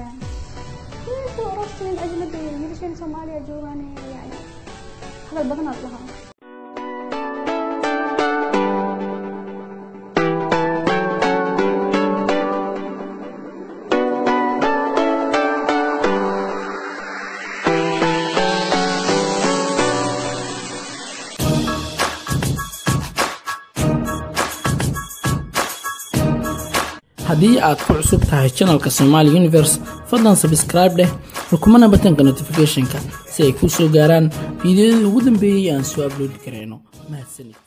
يعني عرفت من أجنبي ميليشين سوماليا جواني يعني هذا البطنات لها haddii aad ku cusub tahay channelka Somali Universe fadlan subscribe leh rukumana batanka notification-ka si ay ku soo gaaraan fiidiyoyada ugu dambeeyay aan soo upload kareyno mahadsanid